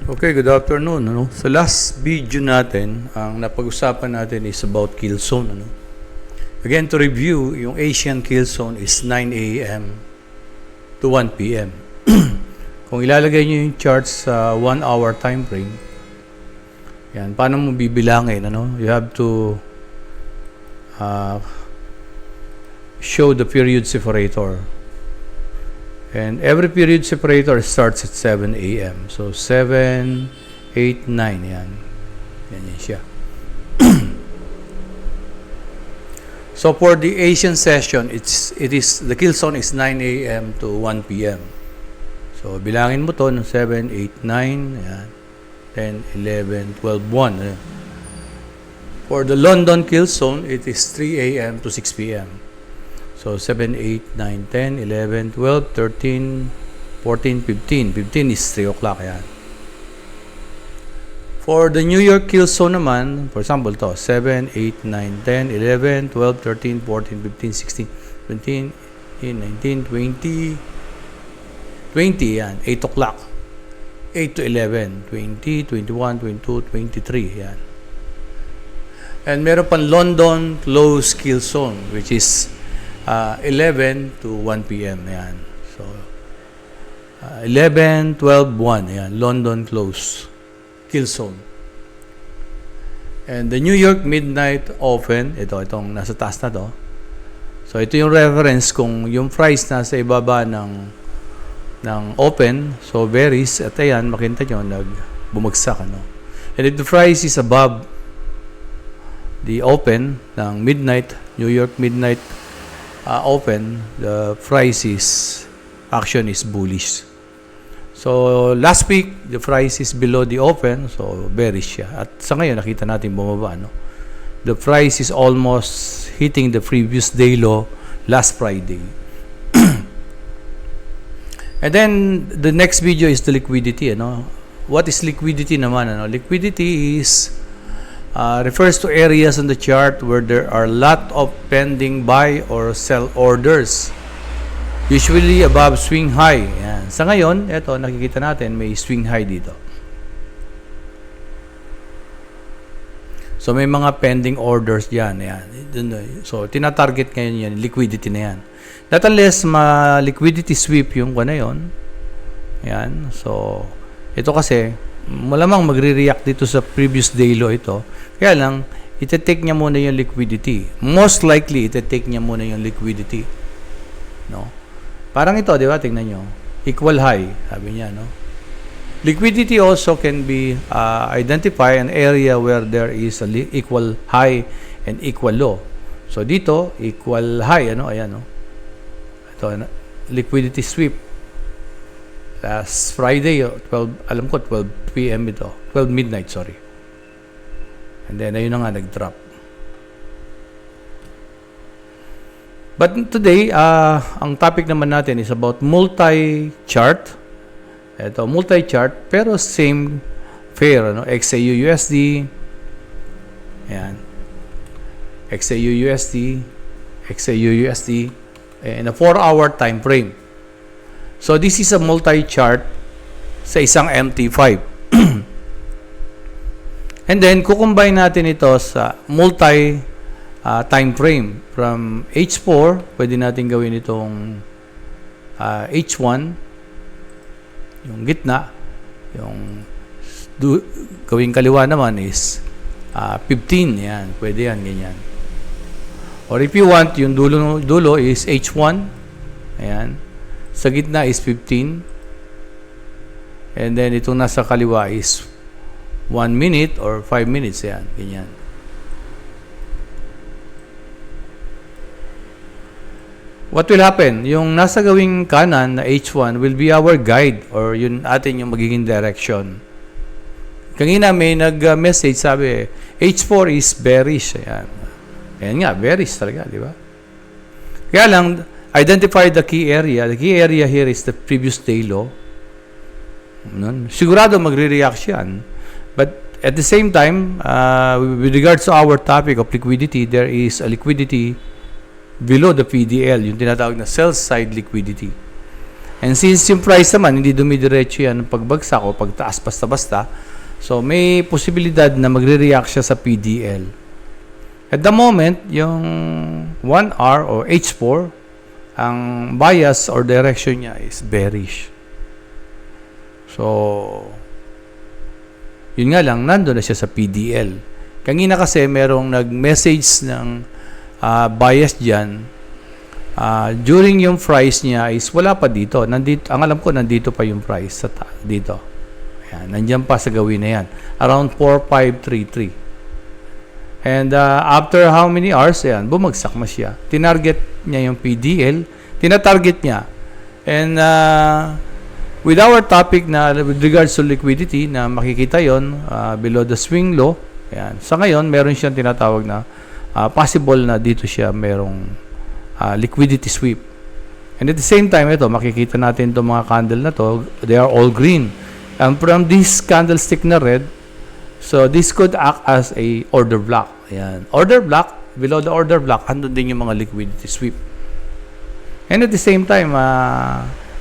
Okay, good afternoon. Sa last video natin, ang napag-usapan natin is about kill zone. Again, to review, yung Asian kill zone is 9 a.m. to 1 p.m. Kung ilalagay nyo yung charts sa 1 hour time frame, yan, paano mo bibilangin? You have to show the period separator. And every period separator starts at 7 a.m. So, 7, 8, 9. Yan. Yan siya. So, for the Asian session, the kill zone is 9 a.m. to 1 p.m. So, bilangin mo to ng 7, 8, 9. Yan. 10, 11, 12, 1. Ayan. For the London kill zone, it is 3 a.m. to 6 p.m. So, 7, 8, 9, 10, 11, 12, 13, 14, 15. 15 is 3 o'clock. Yan. For the New York kill zone naman, for example, to 7, 8, 9, 10, 11, 12, 13, 14, 15, 16, 17, 18, 19, 20. 20, yan. 8 o'clock. 8 to 11. 20, 21, 22, 23. Yan. And meron pang London close kill zone, which is 11 to 1 p.m. Yan. So, 11, 12, 1. Yan. London close. Kill zone. And the New York midnight open. Itong nasa taas na to. So, ito yung reference kung yung price nasa ibaba ng open. So, varies. At ayan, makita nyo, bumagsak. And if the price is above the open ng midnight, New York midnight open, the price action is bullish. So, last week, the price is below the open, so bearish siya. At sa ngayon, nakita natin bumaba, The price is almost hitting the previous day low last Friday. And then, the next video is the liquidity, What is liquidity naman, Liquidity is refers to areas on the chart where there are a lot of pending buy or sell orders, usually above swing high. Yan. Sa ngayon, ito nakikita natin may swing high dito. So may mga pending orders diyan. Yan. So tina-target ngayon yan, liquidity na yan. Not unless liquidity sweep yung na yon. Yan. So ito kasi malamang magre-react dito sa previous day low ito. Kaya lang, ite-take niya muna yung liquidity. Most likely, ite-take niya muna yung liquidity. Parang ito, di ba? Tingnan nyo. Equal high, sabi niya, Liquidity also can be identify an area where there is a equal high and equal low. So, dito, equal high, Ayan, Ito, liquidity sweep. Last Friday, 12 p.m. ito. 12 midnight, sorry. And then, ayun na nga, nag-drop. But today, ang topic naman natin is about multi-chart. Ito, multi-chart, pero same pair, XAU-USD. Ayan. XAU-USD, XAU-USD, in a 4-hour time frame. So, this is a multi-chart sa isang MT5. And then, kukombine natin ito sa multi-time frame. From H4, pwede natin gawin itong H1, yung gitna. Yung gawing kaliwa naman is 15. Yan, pwede yan, ganyan. Or if you want, yung dulo is H1. Ayan. Sa gitna is 15. And then, itong nasa kaliwa is 1 minute or 5 minutes. Yan. Ganyan. What will happen? Yung nasa gawing kanan na H1 will be our guide or yun atin yung magiging direction. Kanina may nag-message sabi, H4 is bearish. Ayan. Ayan nga, bearish talaga, di ba? Kaya lang, identify the key area. The key area here is the previous day low. Sigurado magre-react yan. But at the same time, with regards to our topic of liquidity, there is a liquidity below the PDL, yung tinatawag na sell side liquidity. And since yung price naman, hindi dumidiretso yan ng pagbagsak o pagtaas basta-basta, so may posibilidad na magre-react siya sa PDL. At the moment, yung 1R or H4, ang bias or direction niya is bearish. So, yun nga lang, nandun na siya sa PDL. Kanina kasi merong nag-message ng bias dyan. During yung price niya is wala pa dito. Nandito, ang alam ko, nandito pa yung price dito. Ayan, nandiyan pa sa gawin na yan. Around 4,533. And after how many hours, ayan, bumagsak na siya. Tinarget niya yung PDL. Tinatarget niya. And with our topic na with regards to liquidity, na makikita yon below the swing low, ayan. Sa ngayon, meron siyang tinatawag na possible na dito siya merong liquidity sweep. And at the same time, ito, makikita natin itong mga candle na to, they are all green. And from this candlestick na red, so this could act as a order block. Ayan. Order block, below the order block, andun din yung mga liquidity sweep. And at the same time,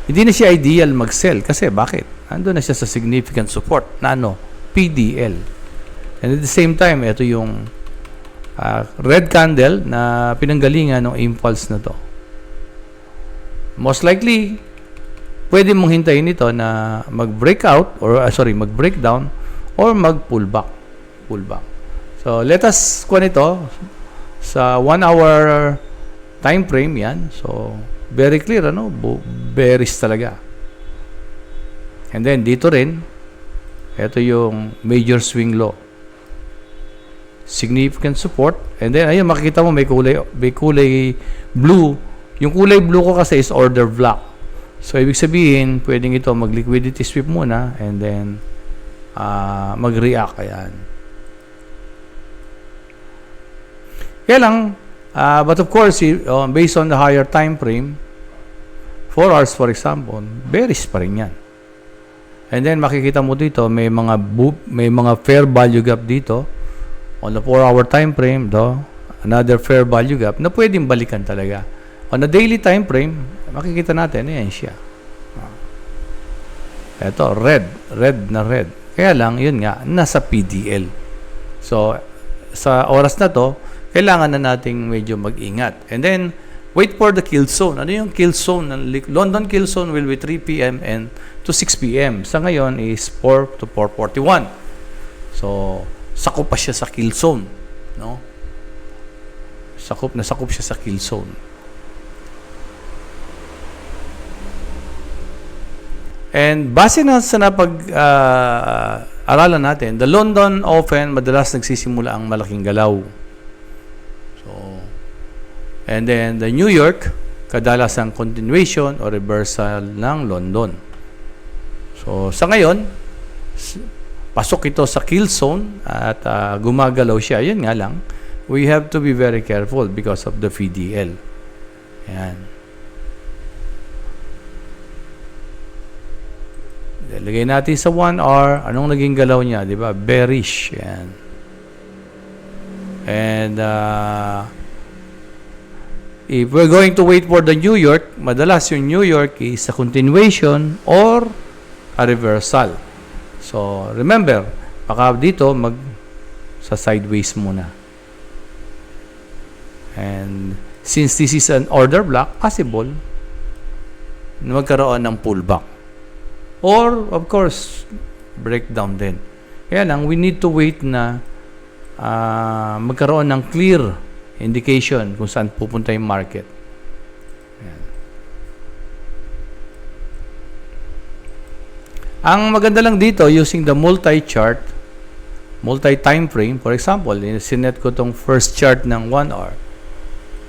hindi na siya ideal mag-sell. Kasi bakit? Andun na siya sa significant support na PDL. And at the same time, ito yung red candle na pinanggalingan ng impulse na to. Most likely, pwede mong hintayin ito na mag-breakout or mag-breakdown or mag-pullback. So, let us kuha nito sa 1 hour time frame yan. So, very clear, bearish talaga. And then, dito rin, ito yung major swing low. Significant support. And then, ayun, makikita mo may kulay blue. Yung kulay blue ko kasi is order block. So, ibig sabihin, pwedeng ito mag-liquidity sweep muna and then mag-react. Ayan. Kaya lang, but of course, based on the higher time frame, 4 hours for example, bearish pa rin yan. And then, makikita mo dito, may mga fair value gap dito. On the 4-hour time frame, another fair value gap na pwedeng balikan talaga. On the daily time frame, makikita natin, ayan siya. Ito, red. Kaya lang, yun nga, nasa PDL. So, sa oras na to, kailangan na nating medyo mag-ingat. And then, wait for the kill zone. Ano yung kill zone? London kill zone will be 3 p.m. and to 6 p.m. Sa ngayon is 4 to 4:41. So, sakop pa siya sa kill zone, no? Sakop siya sa kill zone. And base na sa aralan natin, the London Open madalas nagsisimula ang malaking galaw. So, and then the New York kadalasang continuation o reversal ng London. So, sa ngayon, pasok ito sa kill zone at gumagalaw siya. Yun nga lang, we have to be very careful because of the VDL. Ayan. Lagay natin sa 1 hour. Anong naging galaw niya? Diba? Bearish. Ayan. And if we're going to wait for the New York, madalas yung New York is a continuation or a reversal. So, remember, baka dito sa sideways muna. And since this is an order block, possible na magkaroon ng pullback. Or, of course, breakdown din. Kaya lang, we need to wait na magkaroon ng clear indication kung saan pupunta yung market. Ayan. Ang maganda lang dito, using the multi-chart, multi-time frame, for example, sinet ko tong first chart ng 1 hour.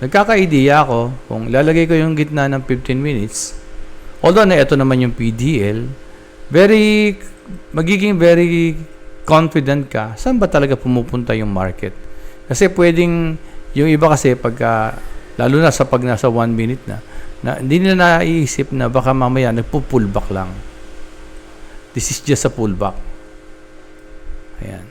Nagkaka-idea ako kung lalagay ko yung gitna ng 15 minutes, although na ito naman yung PDL, magiging very confident ka, saan ba talaga pumupunta yung market? Kasi pwedeng, yung iba kasi pagka, lalo na sa pag nasa 1 minute na hindi nila naiisip na baka mamaya nagpo-pullback lang. This is just a pullback. Ayan.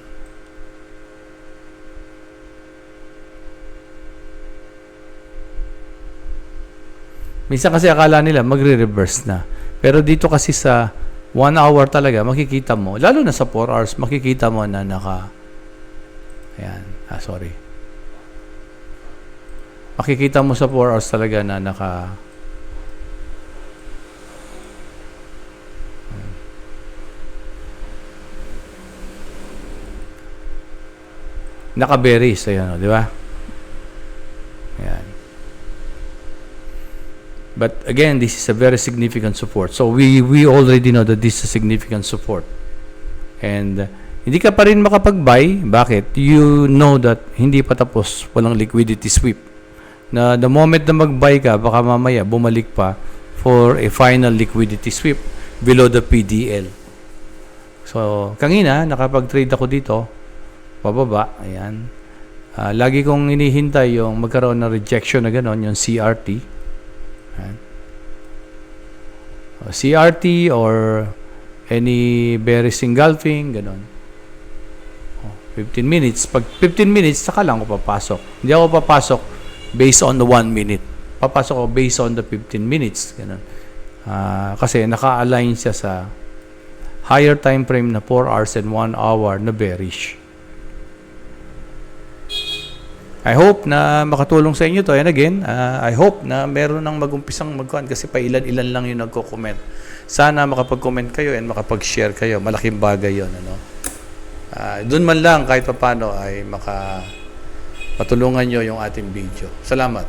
Minsan kasi akala nila magre-reverse na. Pero dito kasi sa 1 hour talaga, makikita mo, lalo na sa 4 hours, makikita mo na ayan, sorry. Makikita mo sa 4 hours talaga na naka-berries, ayan, di ba? Ayan. But again, this is a very significant support. So we already know that this is a significant support. And hindi ka pa rin makapag-buy. Bakit? You know that hindi pa tapos, walang liquidity sweep. Na the moment na mag-buy ka, baka mamaya bumalik pa for a final liquidity sweep below the PDL. So, kanina, nakapag-trade ako dito, pababa, ayan. Lagi kong hinihintay yung magkaroon ng rejection na gano'n, yung CRT. Ayan. CRT or any bearish engulfing, gano'n. 15 minutes. Pag 15 minutes, saka lang ako papasok. Hindi ako papasok based on the 1 minute. Papasok ako based on the 15 minutes. Gano'n. Kasi naka-align siya sa higher time frame na 4 hours and 1 hour na bearish. I hope na makatulong sa inyo to. And again, I hope na meron nang mag-umpisang mag-comment kasi pa ilan-ilan lang yung nagko-comment. Sana makapag-comment kayo and makapag-share kayo. Malaking bagay yun. Ano? Doon man lang kahit paano ay matulungan nyo yung ating video. Salamat.